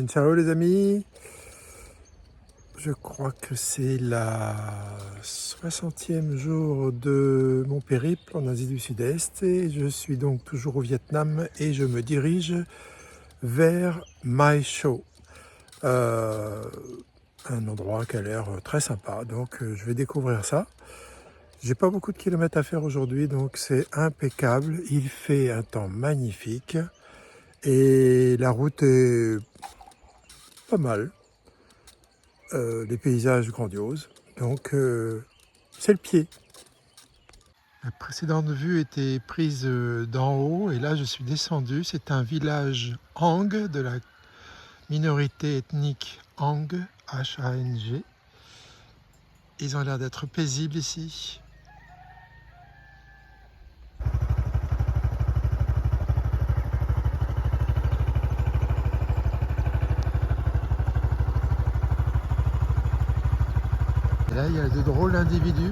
Ciao les amis, je crois que c'est la 60e jour de mon périple en Asie du Sud-Est et je suis donc toujours au Vietnam et je me dirige vers Mai Cho, un endroit qui a l'air très sympa, donc je vais découvrir ça. J'ai pas beaucoup de kilomètres à faire aujourd'hui, donc c'est impeccable, il fait un temps magnifique et la route est pas mal. Des paysages grandioses, donc c'est le pied. La précédente vue était prise d'en haut et là je suis descendu. C'est un village Hang de la minorité ethnique Hang, H-A-N-G. Ils ont l'air d'être paisibles ici. Et là il y a de drôles d'individus.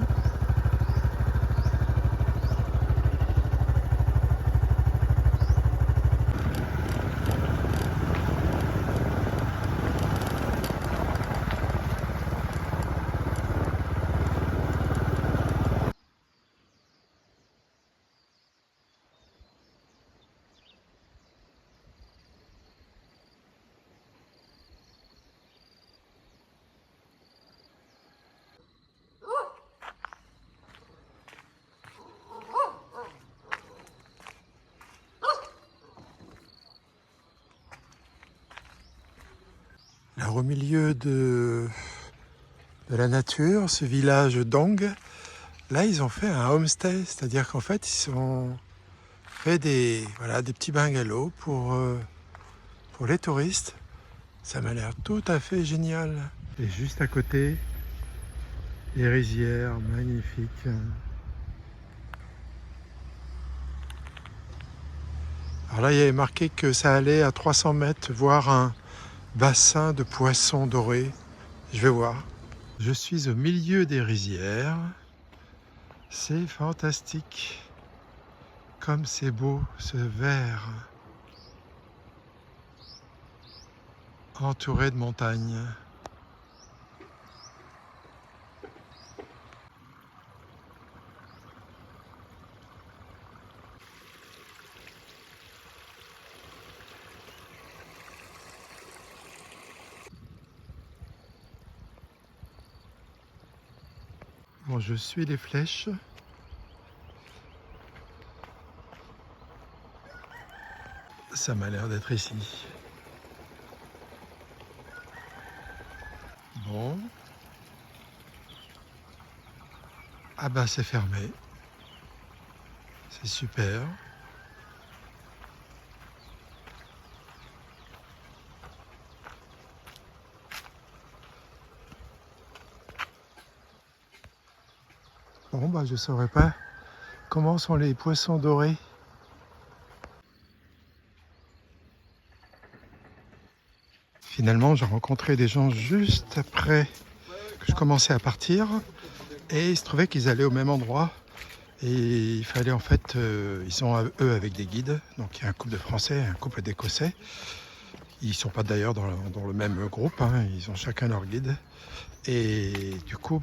Alors au milieu de la nature, ce village Dong, là ils ont fait un homestay, c'est-à-dire qu'en fait ils ont fait des petits bungalows pour les touristes. Ça m'a l'air tout à fait génial. Et juste à côté, les rizières magnifiques. Alors là, il y avait marqué que ça allait à 300 mètres voir un bassin de poissons dorés. Je vais voir. Je suis au milieu des rizières. C'est fantastique. Comme c'est beau ce vert entouré de montagnes. Bon, je suis les flèches. Ça m'a l'air d'être ici. Bon. Ah bah c'est fermé. C'est super. Bon bah je saurais pas comment sont les poissons dorés. Finalement j'ai rencontré des gens juste après que je commençais à partir et il se trouvait qu'ils allaient au même endroit et il fallait en fait, ils sont eux avec des guides, donc il y a un couple de Français et un couple d'Écossais. Ils sont pas d'ailleurs dans le même groupe, hein, ils ont chacun leur guide. Et du coup,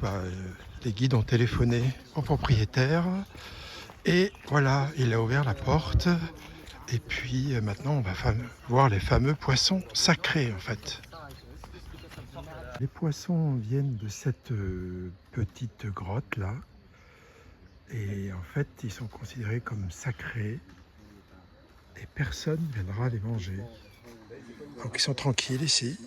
les guides ont téléphoné au propriétaire. Et voilà, il a ouvert la porte. Et puis maintenant, on va voir les fameux poissons sacrés en fait. Les poissons viennent de cette petite grotte là. Et en fait, ils sont considérés comme sacrés. Et personne ne viendra les manger. Donc ils sont tranquilles ici.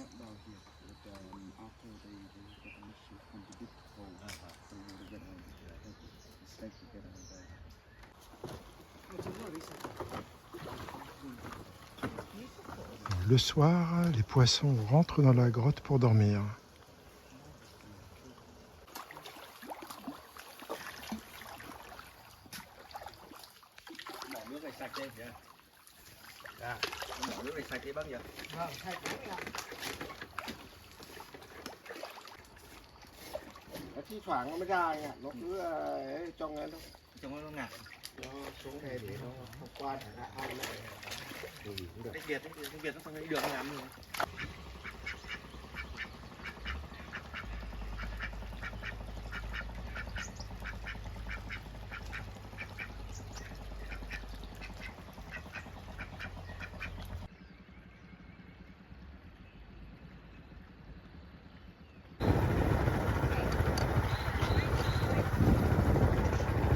Le soir, les poissons rentrent dans la grotte pour dormir. Thi thoảng nó mới ra anh ạ, nó cứ trong nó ngạt nó xuống đây để nó không qua thả ra ăn này. Tiếng Việt nó sang cái đường làm gì.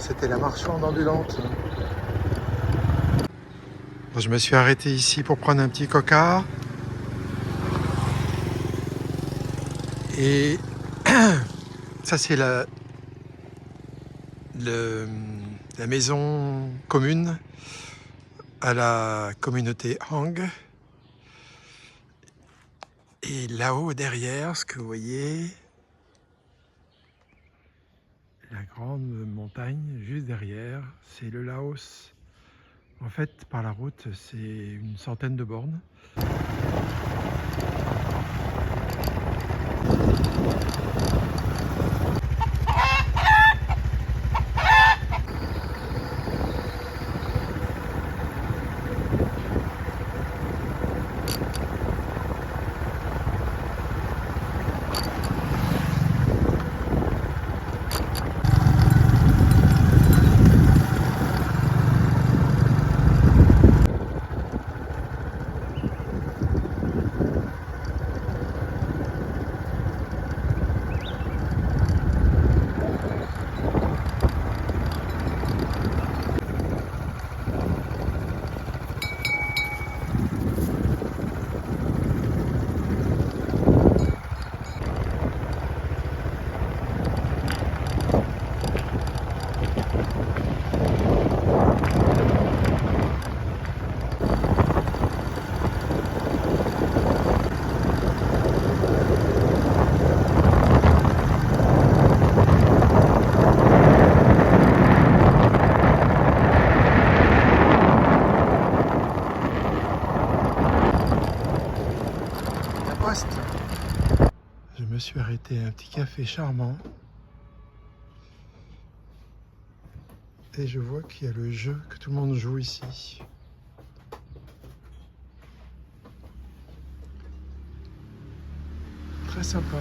c'était la marchande ambulante. Bon, je me suis arrêté ici pour prendre un petit coca. Et ça, c'est la maison commune à la communauté Hang. Et là-haut, derrière, ce que vous voyez, la grande montagne, juste derrière, c'est le Laos. En fait, par la route, c'est une centaine de bornes. Je me suis arrêté à un petit café charmant et je vois qu'il y a le jeu que tout le monde joue ici. Très sympa.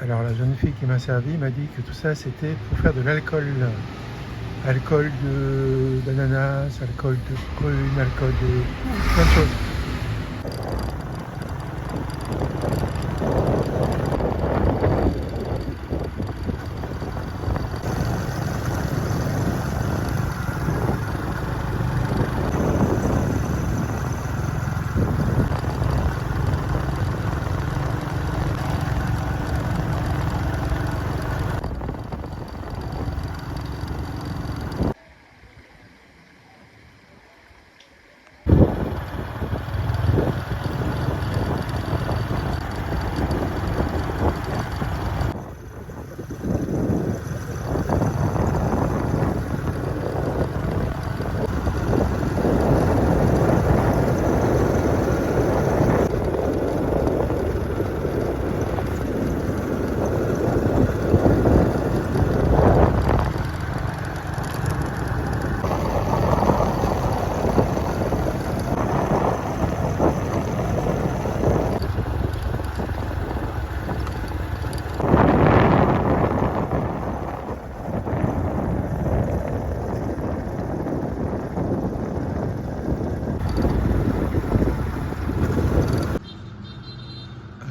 Alors la jeune fille qui m'a servi m'a dit que tout ça c'était pour faire de l'alcool. Alcool d'ananas, alcool de prune, alcool de plein de choses.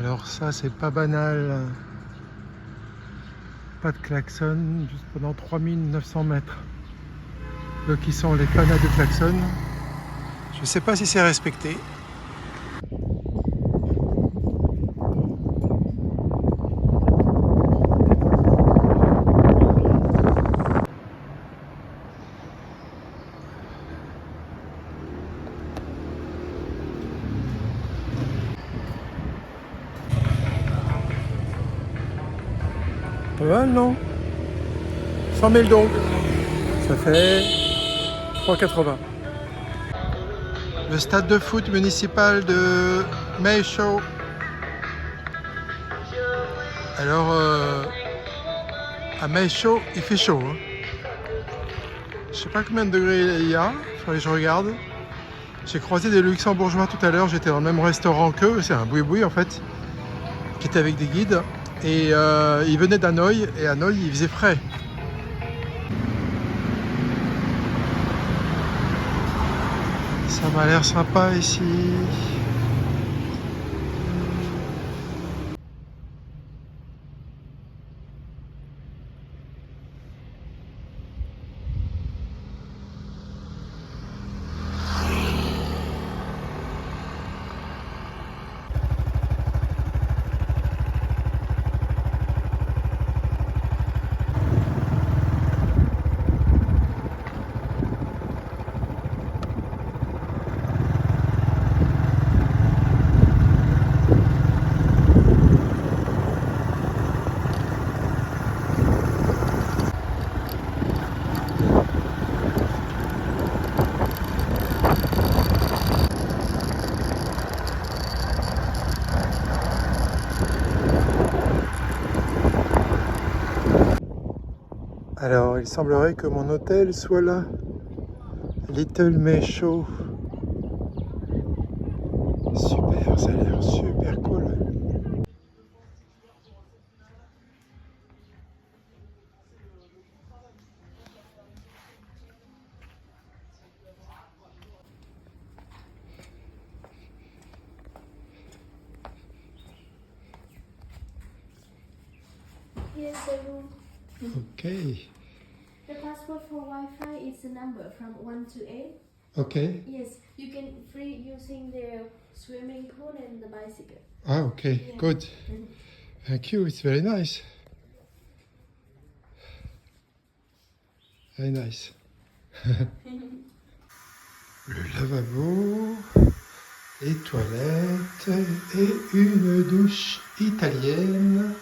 Alors ça c'est pas banal, pas de klaxon juste pendant 3900 mètres. Eux qui sont les fanats de klaxon, je sais pas si c'est respecté. Pas mal, non? 100 000 donc. Ça fait 3,80. Le stade de foot municipal de Meisho. Alors, à Meisho, il fait chaud. Hein. Je sais pas combien de degrés il y a. Il faudrait que je regarde. J'ai croisé des Luxembourgeois tout à l'heure. J'étais dans le même restaurant qu'eux. C'est un boui-boui en fait. Qui était avec des guides. Et ils venaient d'Hanoï. Et à Hanoï, il faisait frais. Ça m'a l'air sympa ici. Alors, il semblerait que mon hôtel soit là. Little Meadow. Super, ça a l'air super cool. Here's the room. Ok, The password for Wi-Fi is the number from 1 to 8. ok. Yes, you can free using the swimming pool and the bicycle. Ah, ok, good. Thank you, it's very nice. Very nice. Le lavabo, les toilettes et une douche italienne.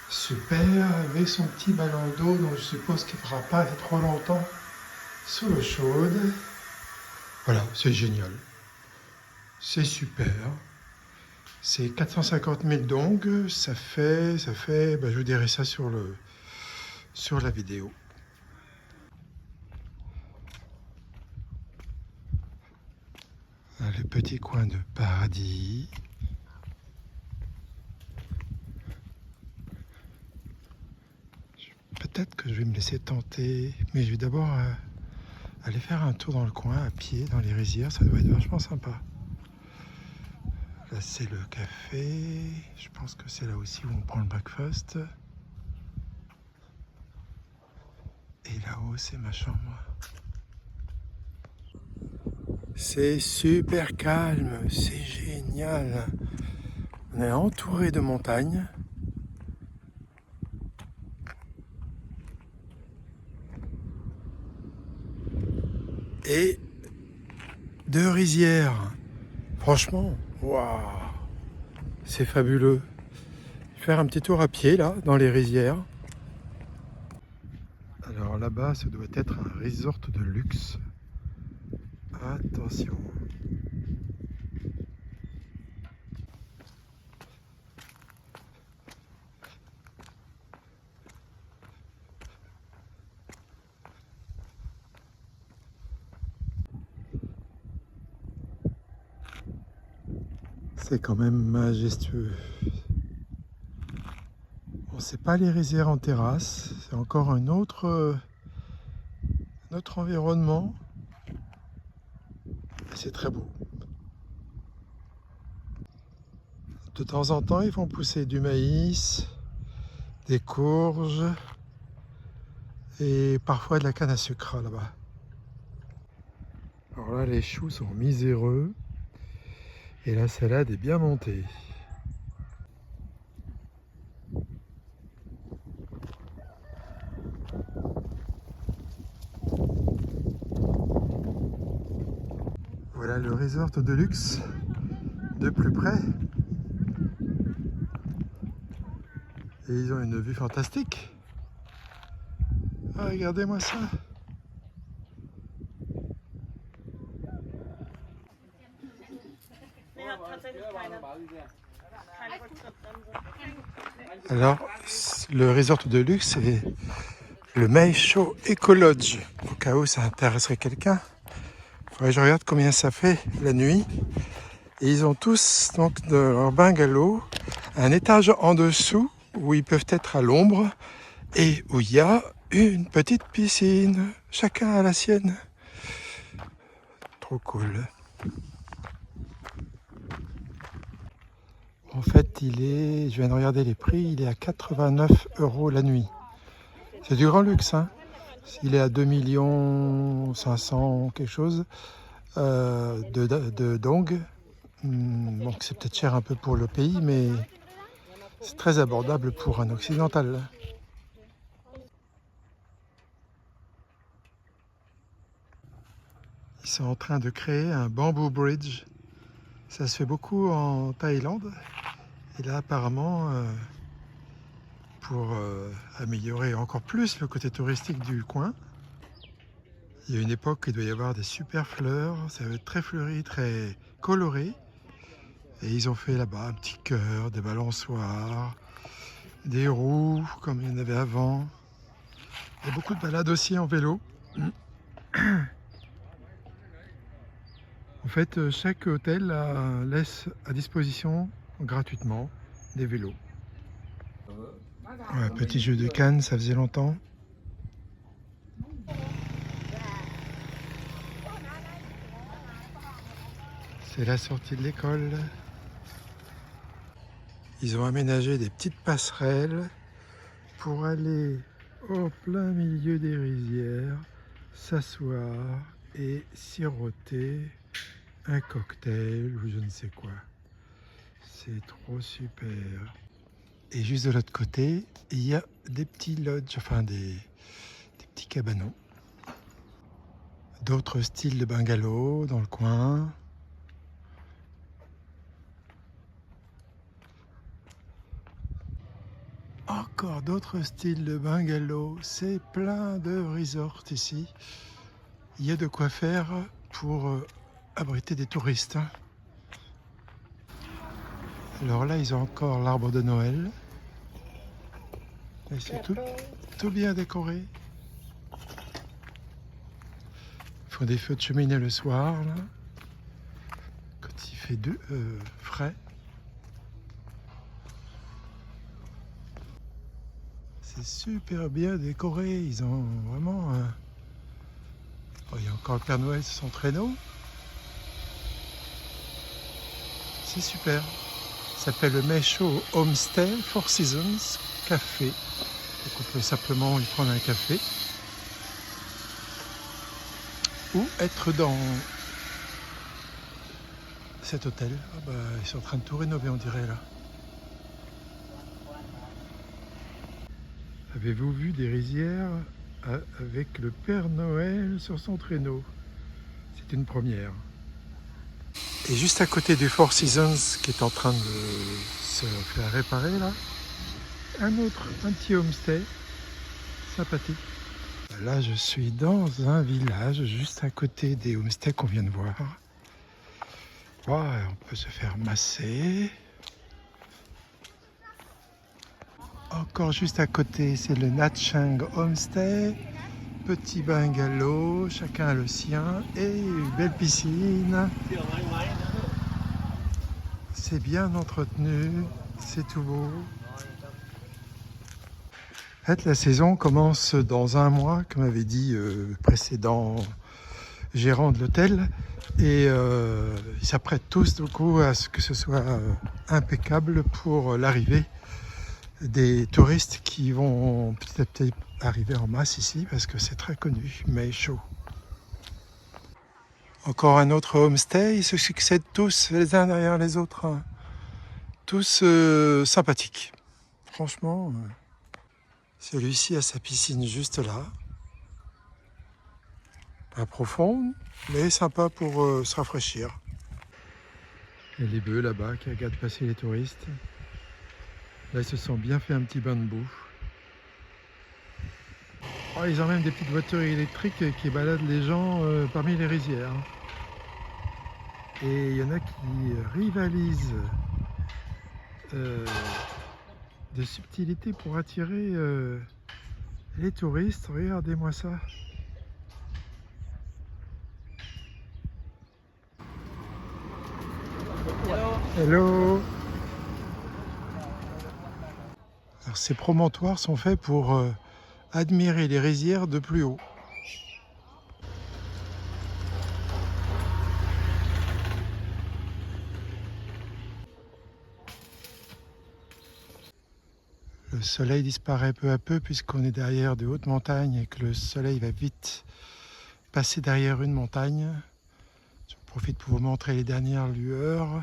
Super, avec son petit ballon d'eau, dont je suppose qu'il ne fera pas trop longtemps sous l'eau chaude. Voilà, c'est génial. C'est super. C'est 450 000 dong, ça fait, je vous dirai ça sur la vidéo. Le petit coin de paradis. Peut-être que je vais me laisser tenter, mais je vais d'abord aller faire un tour dans le coin à pied, dans les rizières, ça doit être vachement sympa. Là c'est le café, je pense que c'est là aussi où on prend le breakfast. Et là-haut c'est ma chambre. C'est super calme, c'est génial. On est entouré de montagnes. Et de rizières. Franchement, waouh, c'est fabuleux. Faire un petit tour à pied là, dans les rizières. Alors là-bas, ça doit être un resort de luxe. Attention. C'est quand même majestueux. Bon, c'est pas les rizières en terrasse, c'est encore un autre environnement. C'est très beau. De temps en temps, ils font pousser du maïs, des courges et parfois de la canne à sucre là-bas. Alors là, les choux sont miséreux et la salade est bien montée. Voilà le resort de luxe de plus près. Et ils ont une vue fantastique. Ah, regardez-moi ça. Alors, le resort de luxe, c'est le Meadow Eco Lodge. Au cas où ça intéresserait quelqu'un. Faudrait que je regarde combien ça fait la nuit. Et ils ont tous donc de leur bungalow un étage en dessous où ils peuvent être à l'ombre et où il y a une petite piscine. Chacun a la sienne. trop cool. En fait, je viens de regarder les prix, il est à 89 € la nuit. C'est du grand luxe, hein. Il est à 2 500 000 quelque chose de dong. Donc c'est peut-être cher un peu pour le pays, mais c'est très abordable pour un occidental. Ils sont en train de créer un bamboo bridge. Ça se fait beaucoup en Thaïlande. Et là, apparemment, pour améliorer encore plus le côté touristique du coin, il y a une époque où il doit y avoir des super fleurs. Ça va être très fleuri, très coloré. Et ils ont fait là-bas un petit cœur, des balançoires, des roues comme il y en avait avant. Il y a beaucoup de balades aussi en vélo. En fait, chaque hôtel laisse à disposition gratuitement des vélos. Ouais, petit jeu de canne, ça faisait longtemps. C'est la sortie de l'école. Ils ont aménagé des petites passerelles pour aller au plein milieu des rizières, s'asseoir et siroter un cocktail ou je ne sais quoi. C'est trop super. Et juste de l'autre côté, il y a des petits lodges, enfin des petits cabanons. D'autres styles de bungalows dans le coin. Encore d'autres styles de bungalows. C'est plein de resorts ici. Il y a de quoi faire pour abriter des touristes. Alors là, ils ont encore l'arbre de Noël. Et c'est tout bien décoré. Ils font des feux de cheminée le soir, là, quand il fait frais. C'est super bien décoré. Ils ont vraiment... Oh, il y a encore le Père Noël sur son traîneau. C'est super. Ça s'appelle le Meisho Homestay Four Seasons Café. Donc on peut simplement y prendre un café. Ou être dans cet hôtel. Ah bah, ils sont en train de tout rénover, on dirait, là. Avez-vous vu des rizières avec le Père Noël sur son traîneau? C'est une première. Et juste à côté du Four Seasons qui est en train de se faire réparer là, un petit homestay sympathique. Là je suis dans un village juste à côté des homestays qu'on vient de voir. Ouais, on peut se faire masser. Encore juste à côté c'est le Nhat Chang Homestay. Petit bungalow, chacun a le sien et une belle piscine. C'est bien entretenu, c'est tout beau. En fait, la saison commence dans un mois, comme avait dit le précédent gérant de l'hôtel. Et ils s'apprêtent tous du coup à ce que ce soit impeccable pour l'arrivée des touristes qui vont petit à petit arriver en masse ici parce que c'est très connu, mais chaud. Encore un autre homestay, ils se succèdent tous les uns derrière les autres, hein. Tous sympathiques. Franchement, celui-ci a sa piscine juste là. Pas profonde, mais sympa pour se rafraîchir. Et les bœufs là-bas qui regardent passer les touristes. Là, ils se sont bien fait un petit bain de boue. Oh, ils ont même des petites voitures électriques qui baladent les gens parmi les rizières. Et il y en a qui rivalisent de subtilité pour attirer les touristes. Regardez-moi ça. Hello. Alors, ces promontoires sont faits pour admirer les rizières de plus haut. Le soleil disparaît peu à peu puisqu'on est derrière de hautes montagnes et que le soleil va vite passer derrière une montagne. Je profite pour vous montrer les dernières lueurs.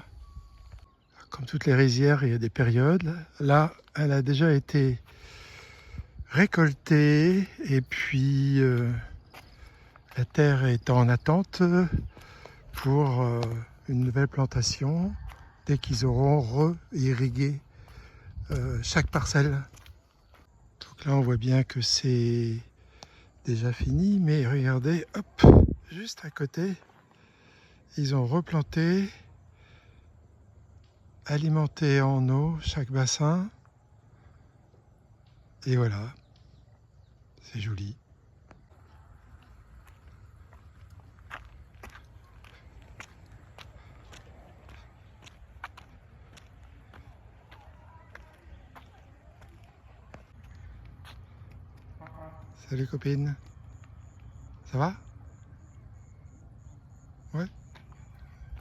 Comme toutes les rizières, il y a des périodes. Là, elle a déjà été récoltée et puis la terre est en attente pour une nouvelle plantation dès qu'ils auront re-irrigué chaque parcelle. Donc là, on voit bien que c'est déjà fini, mais regardez, hop, juste à côté, ils ont replanté, alimenté en eau chaque bassin, et voilà, c'est joli. Salut copine, ça va? Ouais?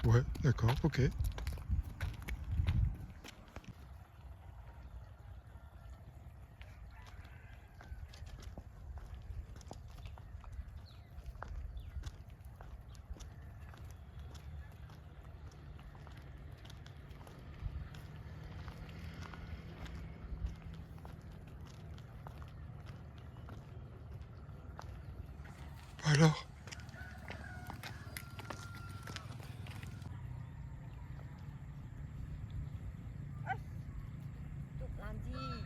Ouais, d'accord, ok. Alors?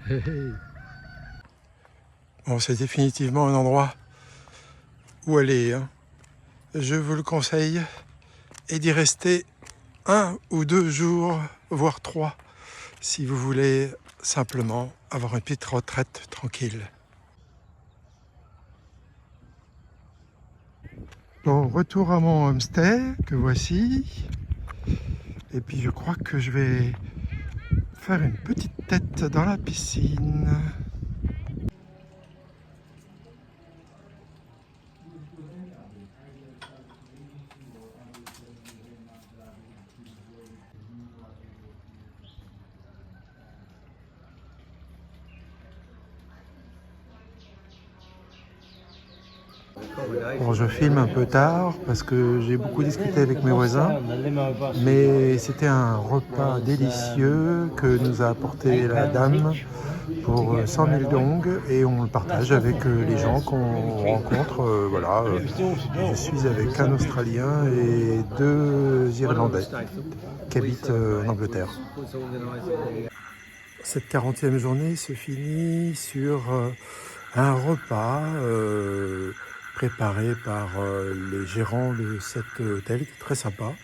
Hey, hey. Bon, c'est définitivement un endroit où aller, hein. Je vous le conseille et d'y rester 1 ou 2 jours, voire 3, si vous voulez simplement avoir une petite retraite tranquille. Bon, retour à mon homestay que voici. Et puis je crois que je vais faire une petite tête dans la piscine. Bon, je filme un peu tard parce que j'ai beaucoup discuté avec mes voisins, mais c'était un repas délicieux que nous a apporté la dame pour 100 000 dong et on le partage avec les gens qu'on rencontre. Voilà, je suis avec un Australien et 2 Irlandais qui habitent en Angleterre. Cette 40e journée se finit sur un repas préparé par les gérants de cet hôtel, qui est très sympa.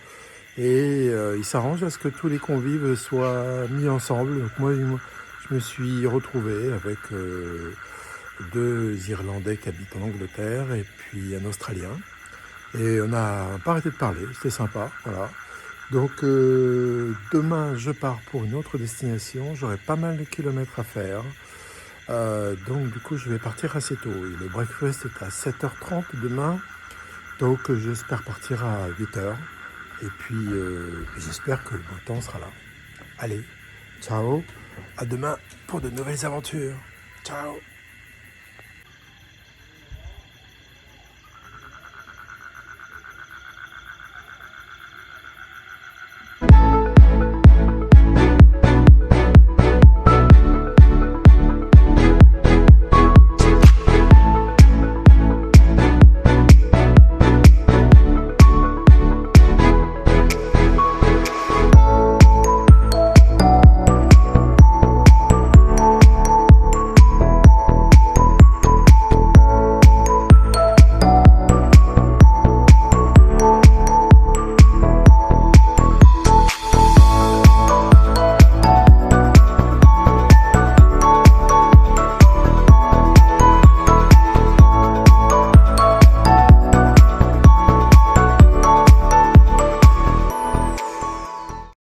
Et il s'arrange à ce que tous les convives soient mis ensemble. Donc moi, je me suis retrouvé avec 2 Irlandais qui habitent en Angleterre et puis un Australien. Et on n'a pas arrêté de parler, c'était sympa, voilà. Donc demain, je pars pour une autre destination. J'aurai pas mal de kilomètres à faire. Donc du coup je vais partir assez tôt. Et le breakfast est à 7h30 demain, donc j'espère partir à 8h. Et puis j'espère que le beau temps sera là. Allez, ciao, à demain pour de nouvelles aventures. Ciao.